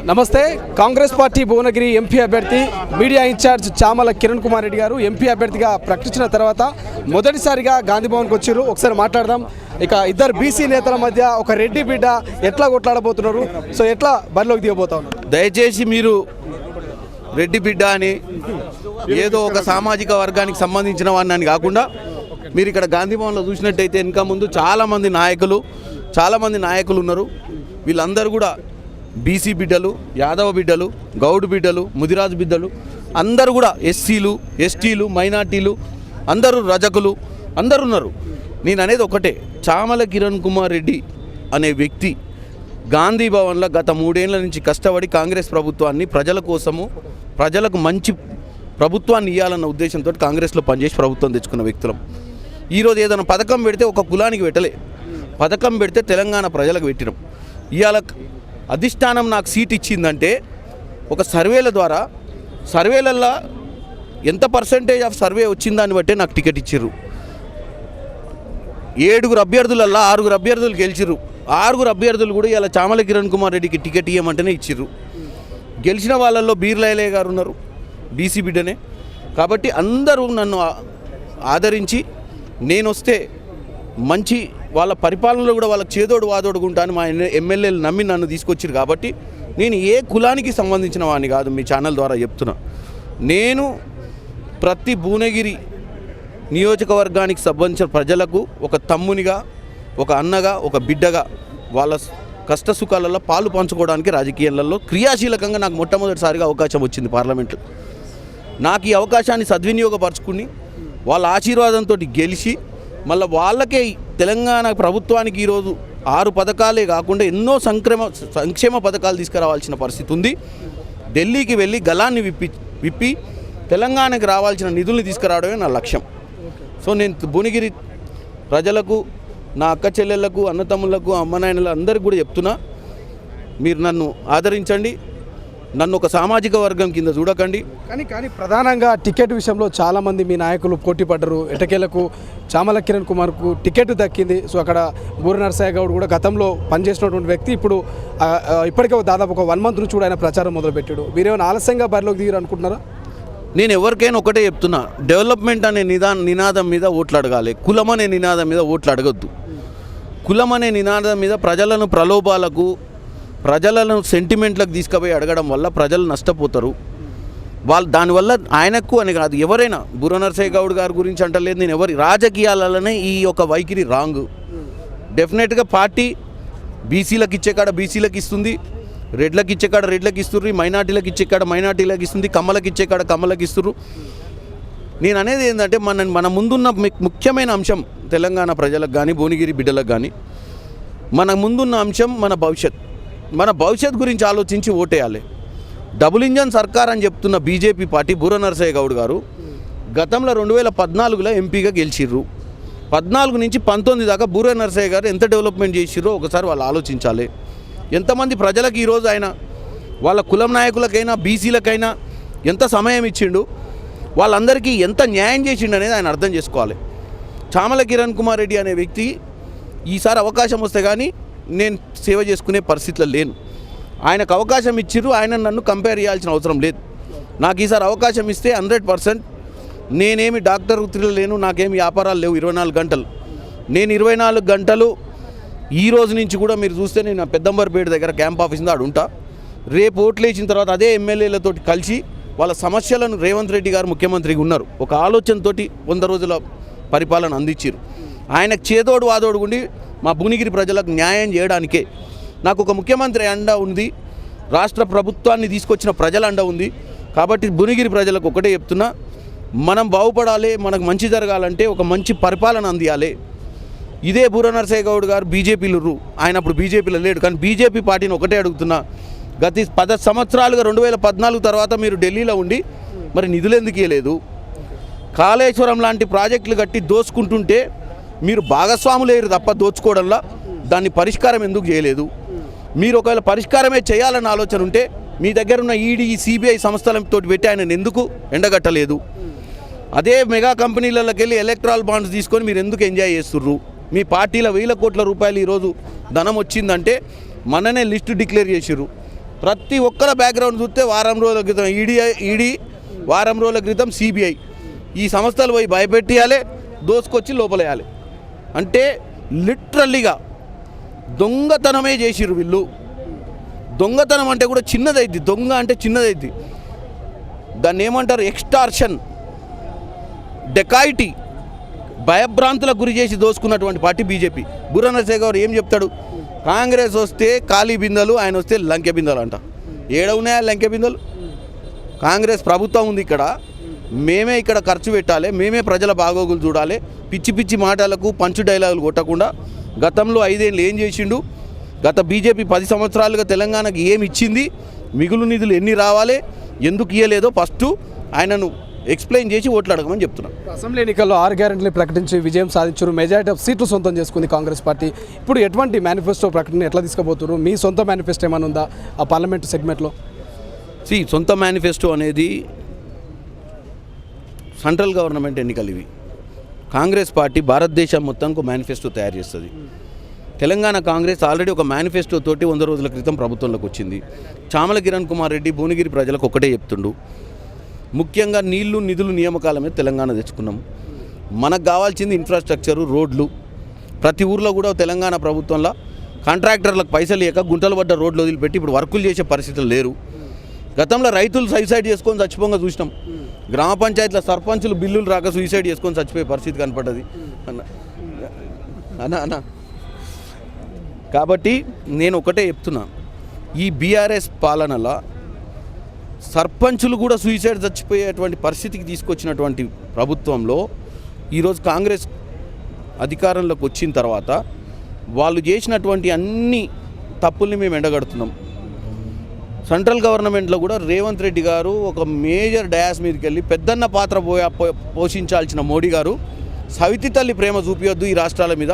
నమస్తే. Congress party Bhuvanagiri MP అభ్యర్థి media incharge Chamala Kiran Kumar Reddy గారు ఎంపీ అభ్యర్థిగా ప్రకటించిన తర్వాత మొదటిసారిగా గాంధీ భవన్కి వచ్చారు. ఒకసారి మాట్లాడదాం. ఇక ఇద్దరు బీసీ నేతల మధ్య ఒక రెడ్డి బిడ్డ ఎట్లా కొట్లాడబోతున్నారు, సో ఎట్లా బరిలోకి దిగబోతా ఉన్నారు? దయచేసి మీరు రెడ్డి బిడ్డ అని ఏదో ఒక సామాజిక వర్గానికి సంబంధించిన వాడిని కాకుండా మీరు ఇక్కడ గాంధీ భవన్లో చూసినట్టయితే ఇంకా ముందు చాలామంది నాయకులు ఉన్నారు. వీళ్ళందరూ కూడా బీసీ బిడ్డలు, యాదవ బిడ్డలు, గౌడ్ బిడ్డలు, ముదిరాజు బిడ్డలు అందరూ కూడా ఎస్సీలు, ఎస్టీలు, మైనార్టీలు అందరూ రజకులు అందరూ ఉన్నారు. నేను అనేది ఒకటే, చామల కిరణ్ కుమార్ రెడ్డి అనే వ్యక్తి గాంధీ భవన్లో గత 3 ఏళ్ల నుంచి కష్టపడి కాంగ్రెస్ ప్రభుత్వాన్ని ప్రజల కోసము ప్రజలకు మంచి ప్రభుత్వాన్ని ఇవ్వాలన్న ఉద్దేశంతో కాంగ్రెస్లో పనిచేసి ప్రభుత్వం తెచ్చుకున్న వ్యక్తులం. ఈరోజు ఏదైనా పథకం పెడితే ఒక కులానికి పెట్టలే, పథకం పెడితే తెలంగాణ ప్రజలకు పెట్టినాం. ఇవాళ అధిష్టానం నాకు సీట్ ఇచ్చిందంటే ఒక సర్వేల ద్వారా, సర్వేలల్లో ఎంత పర్సెంటేజ్ ఆఫ్ సర్వే వచ్చిందాన్ని బట్టే నాకు టికెట్ ఇచ్చిర్రు. 7 అభ్యర్థులల్లో 6 అభ్యర్థులు గెలిచిర్రు. 6 అభ్యర్థులు కూడా ఇలా చామల కిరణ్ కుమార్ రెడ్డికి టికెట్ ఇవ్వమంటేనే ఇచ్చిర్రు. గెలిచిన వాళ్ళల్లో బీర్లైలయ్య గారు ఉన్నారు, బీసీ బిడ్డనే. కాబట్టి అందరూ నన్ను ఆదరించి నేను వస్తే మంచి వాళ్ళ పరిపాలనలో కూడా వాళ్ళకి చేదోడు వాదోడుగా ఉంటాను మా ఎమ్మెల్యేలు నమ్మి నన్ను తీసుకొచ్చారు. కాబట్టి నేను ఏ కులానికి సంబంధించిన వాడిని కాదు, మీ ఛానల్ ద్వారా చెప్తున్నా. నేను ప్రతి భువనగిరి నియోజకవర్గానికి సంబంధించిన ప్రజలకు ఒక తమ్మునిగా, ఒక అన్నగా, ఒక బిడ్డగా వాళ్ళ కష్ట సుఖాలలో పాలు పంచుకోవడానికి రాజకీయాలలో క్రియాశీలకంగా నాకు మొట్టమొదటిసారిగా అవకాశం వచ్చింది పార్లమెంటు. నాకు ఈ అవకాశాన్ని సద్వినియోగపరచుకుని వాళ్ళ ఆశీర్వాదంతో గెలిచి మళ్ళీ వాళ్ళకే తెలంగాణ ప్రభుత్వానికి ఈరోజు 6 పథకాలే కాకుండా ఎన్నో సంక్షేమ పథకాలు తీసుకురావాల్సిన పరిస్థితి ఉంది. ఢిల్లీకి వెళ్ళి గలాన్ని విప్పి తెలంగాణకి రావాల్సిన నిధుల్ని తీసుకురావడమే నా లక్ష్యం. సో నేను భువనగిరి ప్రజలకు, నా అక్క చెల్లెళ్లకు, అన్నతమ్ములకు, అమ్మనాయనలు అందరికీ కూడా చెప్తున్నా, మీరు నన్ను ఆదరించండి, నన్ను ఒక సామాజిక వర్గం కింద చూడకండి. కానీ ప్రధానంగా టికెట్ విషయంలో చాలామంది మీ నాయకులు పోటీ పడ్డారు. ఎటకేలకు చామల కిరణ్ కుమార్కు టికెట్ దక్కింది. సో అక్కడ బూర నరసయ్య గౌడ్ కూడా గతంలో పనిచేసినటువంటి వ్యక్తి ఇప్పుడు ఇప్పటికే దాదాపు ఒక 1 మంత్ నుంచి కూడా ఆయన ప్రచారం మొదలుపెట్టాడు. మీరేమైనా ఆలస్యంగా బరిలోకి దిగారు అనుకుంటున్నారా? నేను ఎవరికైనా ఒకటే చెప్తున్నా, డెవలప్మెంట్ అనే నినాదం మీద ఓట్లు అడగాలి, కులం అనే నినాదం మీద ఓట్లు అడగద్దు. కులం అనే నినాదం మీద ప్రజలను ప్రలోభాలకు, ప్రజలను సెంటిమెంట్లకు తీసుకుపోయి అడగడం వల్ల ప్రజలు నష్టపోతారు. వాళ్ళు దానివల్ల ఆయనకు అని కాదు, ఎవరైనా బూర నరసయ్య గౌడ్ గారి గురించి అంటలేదు నేను, ఎవరి రాజకీయాలలోనే ఈ యొక్క వైఖరి రాంగ్. డెఫినెట్గా పార్టీ బీసీలకు ఇచ్చే కాడ బీసీలకు ఇస్తుంది, రెడ్లకు ఇచ్చే కాడ రెడ్లకు ఇస్తుర్రు, మైనార్టీలకు ఇచ్చే కాడ మైనార్టీలకు ఇస్తుంది, కమ్మలకు ఇచ్చే కాడ కమ్మలకు ఇస్తుర్రు. నేను అనేది ఏంటంటే మన ముందున్న ముఖ్యమైన అంశం తెలంగాణ ప్రజలకు కానీ భువనగిరి బిడ్డలకు కానీ మన ముందున్న అంశం మన భవిష్యత్ గురించి ఆలోచించి ఓటేయాలి. డబుల్ ఇంజన్ సర్కార్ అని చెప్తున్న బీజేపీ పార్టీ బూర నరసయ్య గౌడ్ గారు గతంలో 2014లో ఎంపీగా గెలిచిర్రు. 14 నుంచి 19 దాకా బూర నరసయ్య గారు ఎంత డెవలప్మెంట్ చేసిర్రో ఒకసారి వాళ్ళు ఆలోచించాలి. ఎంతమంది ప్రజలకు ఈరోజు ఆయన వాళ్ళ కులం నాయకులకైనా బీసీలకైనా ఎంత సమయం ఇచ్చిండు, వాళ్ళందరికీ ఎంత న్యాయం చేసిండు అనేది ఆయన అర్థం చేసుకోవాలి. చామల కిరణ్ కుమార్ రెడ్డి అనే వ్యక్తి ఈసారి అవకాశం వస్తే కానీ నేను సేవ చేసుకునే పరిస్థితిలో లేను. ఆయనకు అవకాశం ఇచ్చిర్రు, ఆయన నన్ను కంపేర్ చేయాల్సిన అవసరం లేదు. నాకు ఈసారి అవకాశం ఇస్తే 100% నేనేమి డాక్టర్ వృత్తిలో లేను, నాకేమి వ్యాపారాలు లేవు. 24 గంటలు నేను 24 గంటలు ఈ రోజు నుంచి కూడా మీరు చూస్తే నేను పెద్దంబర్పేట దగ్గర క్యాంప్ ఆఫీస్ ఆడు ఉంటా. రేపు ఓట్లు వేసిన తర్వాత అదే ఎమ్మెల్యేలతో కలిసి వాళ్ళ సమస్యలను రేవంత్ రెడ్డి గారు ముఖ్యమంత్రిగా ఉన్నారు, ఒక ఆలోచనతోటి 100 రోజుల పరిపాలన అందించారు. ఆయనకు చేదోడు వాదోడు ఉండి మా భువనగిరి ప్రజలకు న్యాయం చేయడానికే నాకు ఒక ముఖ్యమంత్రి అండ ఉంది, రాష్ట్ర ప్రభుత్వాన్ని తీసుకొచ్చిన ప్రజల అండ ఉంది. కాబట్టి భువనగిరి ప్రజలకు ఒకటే చెప్తున్నా, మనం బాగుపడాలి, మనకు మంచి జరగాలంటే ఒక మంచి పరిపాలన అందియాలి. ఇదే బూర నరసయ్య గౌడ్ గారు బీజేపీలు, ఆయన అప్పుడు బీజేపీలో లేడు, కానీ బీజేపీ పార్టీని ఒకటే అడుగుతున్నా, గత 10 సంవత్సరాలుగా 2014 తర్వాత మీరు ఢిల్లీలో ఉండి మరి నిధులు ఎందుకు ఇవ్వలేదు? కాళేశ్వరం లాంటి ప్రాజెక్టులు కట్టి దోచుకుంటుంటే మీరు భాగస్వాములేరు తప్ప దోచుకోవడంలో దాన్ని పరిష్కారం ఎందుకు చేయలేదు? మీరు ఒకవేళ పరిష్కారమే చేయాలన్న ఆలోచన ఉంటే మీ దగ్గర ఉన్న ఈడీ, సిబిఐ సంస్థలతో పెట్టి ఆయన ఎందుకు ఎండగట్టలేదు? అదే మెగా కంపెనీలకి వెళ్ళి ఎలక్ట్రాల్ బాండ్స్ తీసుకొని మీరు ఎందుకు ఎంజాయ్ చేస్తుర్రు? మీ పార్టీలో 1000 కోట్ల రూపాయలు ఈరోజు ధనం వచ్చిందంటే మననే లిస్టు డిక్లేర్ చేసిర్రు. ప్రతి ఒక్కల బ్యాక్గ్రౌండ్ చూస్తే వారం రోజుల క్రితం ఈడీ వారం రోజుల క్రితం సిబిఐ ఈ సంస్థలు పోయి భయపెట్టియాలి, దోసుకొచ్చి లోపలేయాలి. అంటే లిటరల్లీగా దొంగతనమే చేసిర్రు వీళ్ళు. దొంగతనం అంటే కూడా చిన్నదైద్ది, దొంగ అంటే చిన్నదైద్ది. దాన్ని ఏమంటారు, ఎక్స్టార్షన్, డెకాయిటీ, భయభ్రాంతులకు గురి చేసి దోసుకున్నటువంటి పార్టీ బీజేపీ. బుర్రా నరసింహ గారు ఏం చెప్తాడు, కాంగ్రెస్ వస్తే ఖాళీ బిందెలు, ఆయన వస్తే లంకె బిందెలు అంట. ఏడ ఉన్నాయా లంకె బిందెలు? కాంగ్రెస్ ప్రభుత్వం ఉంది ఇక్కడ, మేమే ఇక్కడ ఖర్చు పెట్టాలి, మేమే ప్రజల బాగోగులు చూడాలి. పిచ్చి పిచ్చి మాటలకు పంచు డైలాగులు కొట్టకుండా గతంలో 5 ఏళ్ళు ఏం చేసిండు, గత బీజేపీ 10 సంవత్సరాలుగా తెలంగాణకి ఏమి ఇచ్చింది, మిగులు నిధులు ఎన్ని రావాలి, ఎందుకు ఇవ్వలేదో ఫస్ట్ ఆయనను ఎక్స్ప్లెయిన్ చేసి ఓట్లు అడగమని చెప్తున్నాను. అసెంబ్లీ ఎన్నికల్లో 6 గ్యారెంటీలు ప్రకటించి విజయం సాధించారు, మెజారిటీ ఆఫ్ సీట్లు సొంతం చేసుకుంది కాంగ్రెస్ పార్టీ. ఇప్పుడు ఎటువంటి మేనిఫెస్టో ప్రకటన ఎట్లా తీసుకుపోతున్నారు? మీ సొంత మేనిఫెస్టో ఏమైనా ఉందా ఆ పార్లమెంట్ సెగ్మెంట్లో? సొంత మేనిఫెస్టో అనేది సెంట్రల్ గవర్నమెంట్ ఎన్నికలు ఇవి. కాంగ్రెస్ పార్టీ భారతదేశం మొత్తానికి ఒక మేనిఫెస్టో తయారు చేస్తుంది. తెలంగాణ కాంగ్రెస్ ఆల్రెడీ ఒక మేనిఫెస్టో తోటి 100 రోజుల క్రితం ప్రభుత్వంలోకి వచ్చింది. చామల కిరణ్ కుమార్ రెడ్డి భువనగిరి ప్రజలకు ఒకటే చెప్తుండు, ముఖ్యంగా నీళ్లు నిధులు నియామకాల మీద తెలంగాణ తెచ్చుకున్నాం. మనకు కావాల్సింది ఇన్ఫ్రాస్ట్రక్చరు, రోడ్లు. ప్రతి ఊర్లో కూడా తెలంగాణ ప్రభుత్వంలో కాంట్రాక్టర్లకు పైసలు లేక గుంటలు పడ్డ రోడ్లు వదిలిపెట్టి ఇప్పుడు వర్కులు చేసే పరిస్థితులు లేరు. గతంలో రైతులు సూసైడ్ చేసుకొని చచ్చిపోగా చూసినాం. గ్రామ పంచాయతీల సర్పంచులు బిల్లులు రాక సూసైడ్ చేసుకొని చచ్చిపోయే పరిస్థితి కనపడ్డది అన్న. కాబట్టి నేను ఒకటే చెప్తున్నా, ఈ బీఆర్ఎస్ పాలనలో సర్పంచులు కూడా సూసైడ్ చచ్చిపోయేటువంటి పరిస్థితికి తీసుకొచ్చినటువంటి ప్రభుత్వంలో ఈరోజు కాంగ్రెస్ అధికారంలోకి వచ్చిన తర్వాత వాళ్ళు చేసినటువంటి అన్ని తప్పుల్ని మేము ఎండగడుతున్నాం. సెంట్రల్ గవర్నమెంట్లో కూడా రేవంత్ రెడ్డి గారు ఒక మేజర్ డయాస్ మీదకి వెళ్ళి పెద్దన్న పాత్ర పోషించాల్సిన మోడీ గారు సవితి తల్లి ప్రేమ చూపించొద్దు ఈ రాష్ట్రాల మీద,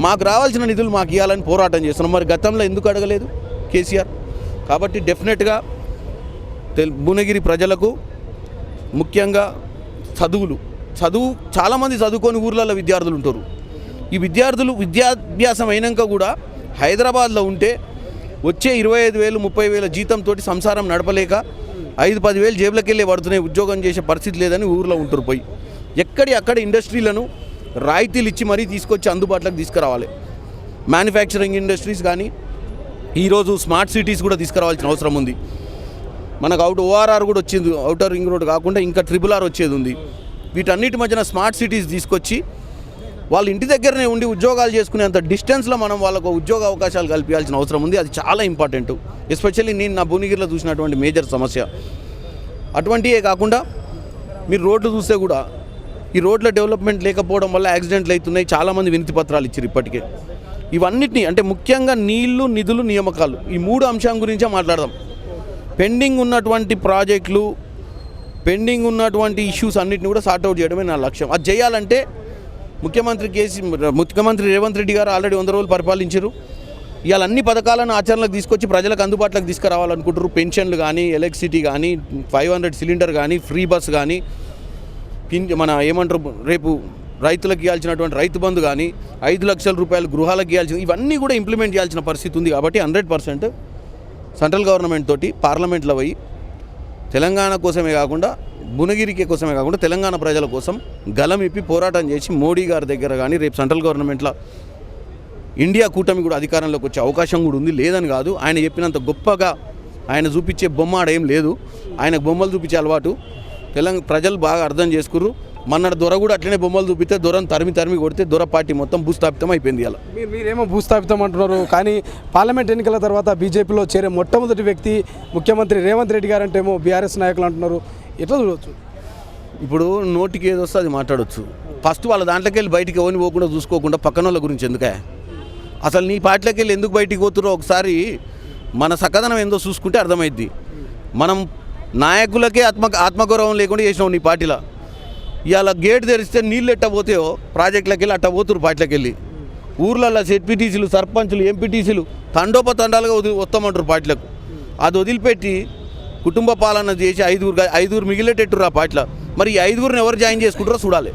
మాకు రావాల్సిన నిధులు మాకు ఇవ్వాలని పోరాటం చేస్తున్నాం. మరి గతంలో ఎందుకు అడగలేదు కేసీఆర్? కాబట్టి డెఫినెట్గా భువనగిరి ప్రజలకు ముఖ్యంగా చదువు చాలామంది చదువుకొని ఊర్లలో విద్యార్థులు ఉంటారు. ఈ విద్యార్థులు విద్యాభ్యాసం అయినాక కూడా హైదరాబాద్లో ఉంటే వచ్చే 25,000 30,000 జీతంతో సంసారం నడపలేక 5-10 వేలు జేబులకి వెళ్ళి పడుతున్నాయి, ఉద్యోగం చేసే పరిస్థితి లేదని ఊర్లో ఉంటారు. పోయి అక్కడ ఇండస్ట్రీలను రాయితీలు ఇచ్చి మరీ తీసుకొచ్చి అందుబాటులోకి తీసుకురావాలి. మ్యానుఫ్యాక్చరింగ్ ఇండస్ట్రీస్ కానీ ఈరోజు స్మార్ట్ సిటీస్ కూడా తీసుకురావాల్సిన అవసరం ఉంది. మనకు ఓఆర్ఆర్ కూడా వచ్చింది, అవుటర్ రింగ్ రోడ్ కాకుండా ఇంకా RRR వచ్చేది ఉంది. వీటన్నిటి మధ్యన స్మార్ట్ సిటీస్ తీసుకొచ్చి వాళ్ళ ఇంటి దగ్గరనే ఉండి ఉద్యోగాలు చేసుకునేంత డిస్టెన్స్లో మనం వాళ్ళకు ఉద్యోగ అవకాశాలు కల్పించాల్సిన అవసరం ఉంది. అది చాలా ఇంపార్టెంట్. ఎస్పెషల్లీ నేను నా భువనగిరిలో చూసినటువంటి మేజర్ సమస్య అటువంటివే కాకుండా మీరు రోడ్లు చూస్తే కూడా ఈ రోడ్ల డెవలప్మెంట్ లేకపోవడం వల్ల యాక్సిడెంట్లు అవుతున్నాయి. చాలామంది వినతి పత్రాలు ఇచ్చారు ఇప్పటికే. ఇవన్నిటినీ అంటే ముఖ్యంగా నీళ్లు నిధులు నియామకాలు ఈ 3 అంశాల గురించే మాట్లాడదాం. పెండింగ్ ఉన్నటువంటి ప్రాజెక్టులు, పెండింగ్ ఉన్నటువంటి ఇష్యూస్ అన్నిటిని కూడా సార్ట్అవుట్ చేయడమే నా లక్ష్యం. అది చేయాలంటే ముఖ్యమంత్రి రేవంత్ రెడ్డి గారు ఆల్రెడీ 100 రోజులు పరిపాలించారు. ఇవాళ అన్ని పథకాలను ఆచరణలోకి తీసుకొచ్చి ప్రజలకు అందుబాటులోకి తీసుకురావాలనుకుంటారు. పెన్షన్లు కానీ, ఎలక్ట్రిసిటీ కానీ, 500 సిలిండర్ కానీ, ఫ్రీ బస్ కానీ, మన ఏమంటారు రేపు రైతులకు ఇవ్వాల్సినటువంటి రైతు బంధు కానీ, 5 లక్షల రూపాయలు గృహాలకు ఇవ్వాల్సిన, ఇవన్నీ కూడా ఇంప్లిమెంట్ చేయాల్సిన పరిస్థితి ఉంది. కాబట్టి 100% సెంట్రల్ గవర్నమెంట్ తోటి పార్లమెంట్లో పోయి తెలంగాణ కోసమే కాకుండా భువనగిరికి కోసమే కాకుండా తెలంగాణ ప్రజల కోసం గలం ఇప్పి పోరాటం చేసి మోడీ గారి దగ్గర కానీ రేపు సెంట్రల్ గవర్నమెంట్లో ఇండియా కూటమి కూడా అధికారంలోకి వచ్చే అవకాశం కూడా ఉంది. లేదని కాదు, ఆయన చెప్పినంత గొప్పగా ఆయన చూపించే బొమ్మ ఆడేం లేదు. ఆయనకు బొమ్మలు చూపించే అలవాటు ప్రజలు బాగా అర్థం చేసుకుర్రు. మొన్నటి దొర కూడా అట్లనే బొమ్మలు చూపిస్తే దొరను తరిమి కొడితే దొర పార్టీ మొత్తం భూస్థాపితం అయిపోయింది. అలా మీరేమో భూస్థాపితం అంటున్నారు, కానీ పార్లమెంట్ ఎన్నికల తర్వాత బీజేపీలో చేరే మొట్టమొదటి వ్యక్తి ముఖ్యమంత్రి రేవంత్ రెడ్డి గారు అంటే ఏమో బీఆర్ఎస్ నాయకులు అంటున్నారు. ఎట్లా చూడవచ్చు? ఇప్పుడు నోటికి ఏది వస్తే అది మాట్లాడవచ్చు. ఫస్ట్ వాళ్ళ దాంట్లోకి వెళ్ళి బయటికి ఎవరిని పోకుండా చూసుకోకుండా పక్కన వాళ్ళ గురించి ఎందుకే? అసలు నీ పార్టీలోకి వెళ్ళి ఎందుకు బయటికి పోతురో ఒకసారి మన సకదనం ఏందో చూసుకుంటే అర్థమైద్ది. మనం నాయకులకే ఆత్మగౌరవం లేకుండా చేసినావు నీ పార్టీలో. ఇవాళ గేట్ తెరిస్తే నీళ్ళు ఎట్టబోతాయో ప్రాజెక్టులకి వెళ్ళి అట్ట పోతురు. పార్టీలకు వెళ్ళి ఊర్లలో ZPTCలు, సర్పంచులు, MPTCలు తండోపతండాలుగా వస్తామంటారు పార్టీలకు. అది వదిలిపెట్టి కుటుంబ పాలన చేసి 5 మిగిలేటెట్టురు ఆ పార్టీలో. మరి ఈ 5 ఎవరు జాయిన్ చేసుకుంటారో చూడాలి.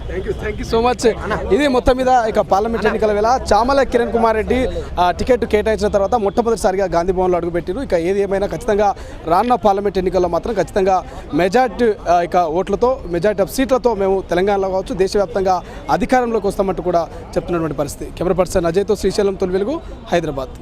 Thank you so much. ఇది మొత్తం మీద ఇక పార్లమెంట్ ఎన్నికల వేళ చామల కిరణ్ కుమార్ రెడ్డి టికెట్ కేటాయించిన తర్వాత మొట్టమొదటిసారిగా గాంధీ భవన్లో అడుగుపెట్టారు. ఇక ఏది ఏమైనా ఖచ్చితంగా రానున్న పార్లమెంట్ ఎన్నికల్లో మాత్రం ఖచ్చితంగా మెజార్టీ ఇక ఓట్లతో మెజార్టీ ఆఫ్ సీట్లతో మేము తెలంగాణలో కావచ్చు దేశవ్యాప్తంగా అధికారంలోకి వస్తామంటూ కూడా చెప్తున్నటువంటి పరిస్థితి. కెమెరా పర్సన్ అజయ్తో శ్రీశైలం తొలి వెలుగు, హైదరాబాద్.